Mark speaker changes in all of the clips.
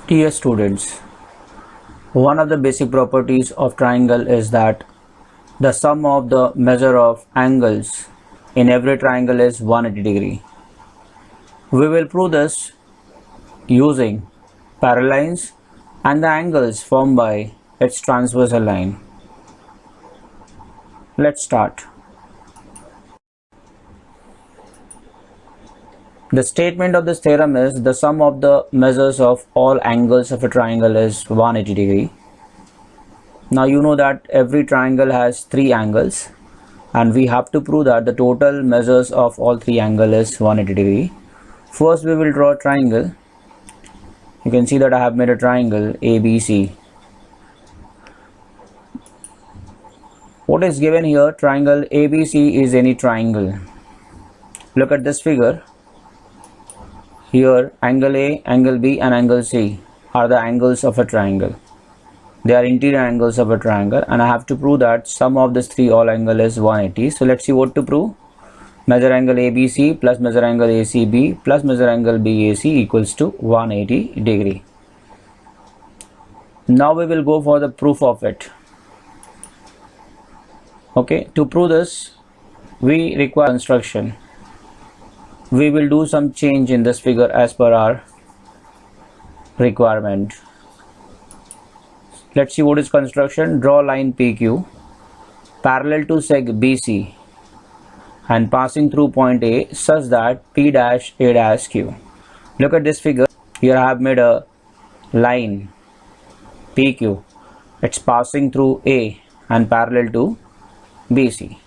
Speaker 1: Dear students, one of the basic properties of triangle is that the sum of the measure of angles in every triangle is 180 degree. We will prove this using parallel lines and the angles formed by its transversal line. Let's start. The statement of this theorem is the sum of the measures of all angles of a triangle is 180 degree. Now you know that every triangle has 3 angles and we have to prove that the total measures of all 3 angles is 180 degree. First we will draw a triangle. You can see that I have made a triangle ABC. What is given here? Triangle ABC is any triangle. Look at this figure. Here angle A, angle B and angle C are the angles of a triangle. They are interior angles of a triangle and I have to prove that sum of these 3 all angle is 180. So let's see what to prove. Measure angle ABC plus measure angle ACB plus measure angle BAC equals to 180 degree. Now we will go for the proof of it. Okay, to prove this we require construction. We will do some change in this figure as per our requirement. Let's see what is construction. Draw line PQ parallel to seg BC and passing through point A such that P dash A dash Q. Look at this figure. Here I have made a line PQ. It's passing through A and parallel to BC.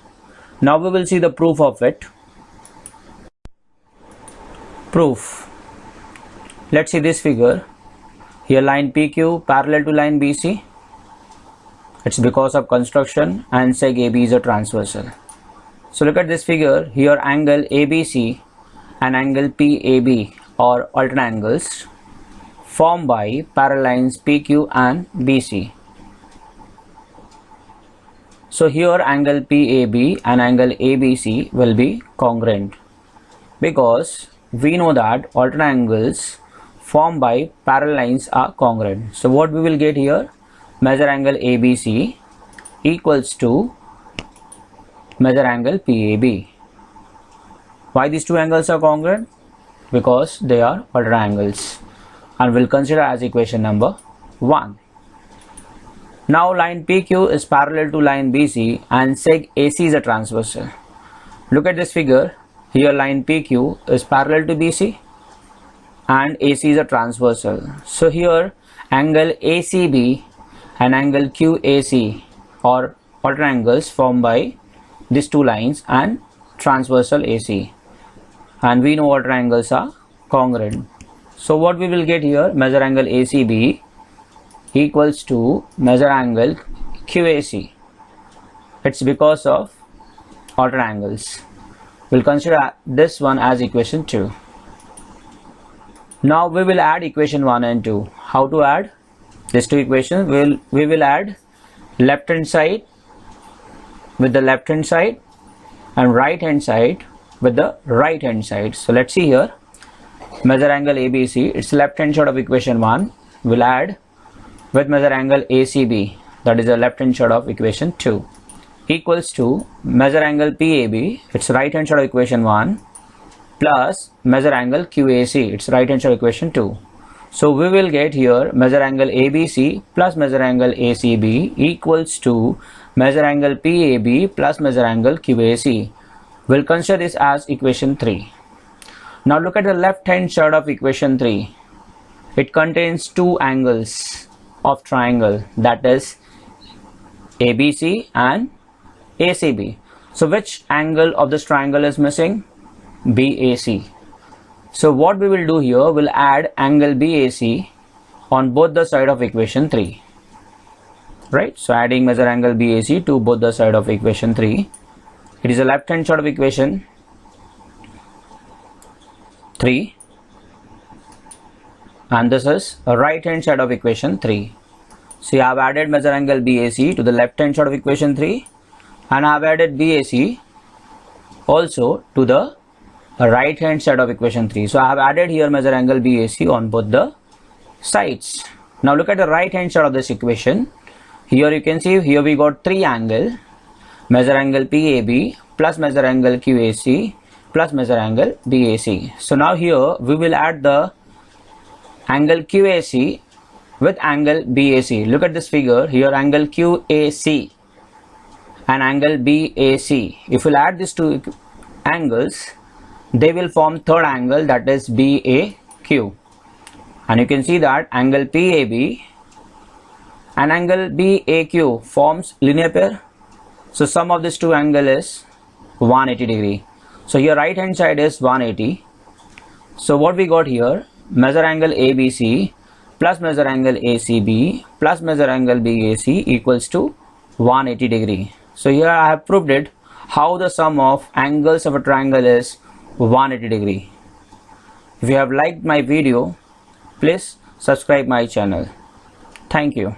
Speaker 1: Now we will see the proof of it. Proof. Let's see this figure. Here line PQ parallel to line BC. It's because of construction and seg AB is a transversal. So look at this figure. Here angle ABC and angle PAB are alternate angles formed by parallel lines PQ and BC. So here angle PAB and angle ABC will be congruent because we know that alternate angles formed by parallel lines are congruent. So what we will get here? Measure angle ABC equals to measure angle PAB. Why these two angles are congruent? Because they are alternate angles and we'll consider as equation number 1. Now line PQ is parallel to line BC and seg AC is a transversal. Look at this figure. Here line PQ is parallel to BC and AC is a transversal. So here angle ACB and angle QAC are alternate angles formed by these two lines and transversal AC. And we know alternate angles are congruent. So what we will get here? Measure angle ACB equals to measure angle QAC. It's because of alternate angles. We'll consider this one as equation 2. Now we will add equation 1 and 2. How to add these two equations? We will add left hand side with the left hand side and right hand side with the right hand side. So let's see here. Measure angle ABC, it's left hand side of equation 1. We'll add with measure angle ACB, that is the left hand side of equation 2. Equals to measure angle PAB, it's right hand side of equation 1 plus measure angle QAC, it's right hand side of equation 2. So we will get here measure angle ABC plus measure angle ACB equals to measure angle PAB plus measure angle QAC. We'll consider this as equation 3. Now look at the left hand side of equation 3. It contains 2 angles of triangle, that is ABC and ACB. So which angle of this triangle is missing? BAC. So what we will do here, we'll add angle BAC on both the side of equation 3. Right? So adding measure angle BAC to both the side of equation 3. It is a left hand side of equation 3 and this is a right hand side of equation 3. So I have added measure angle BAC to the left hand side of equation 3 and I have added BAC also to the right hand side of equation 3. So I have added here measure angle BAC on both the sides. Now look at the right hand side of this equation. Here you can see, here we got three angles, measure angle PAB plus measure angle QAC plus measure angle BAC. So now here we will add the angle QAC with angle BAC. Look at this figure, here angle QAC and angle BAC. If we'll add these two angles, they will form third angle, that is BAQ. And you can see that angle PAB and angle BAQ forms linear pair. So sum of these two angles is 180 degree. So here right hand side is 180. So what we got here, measure angle ABC plus measure angle ACB plus measure angle BAC equals to 180 degree. So here I have proved it, how the sum of angles of a triangle is 180 degree. If you have liked my video, please subscribe my channel. Thank you.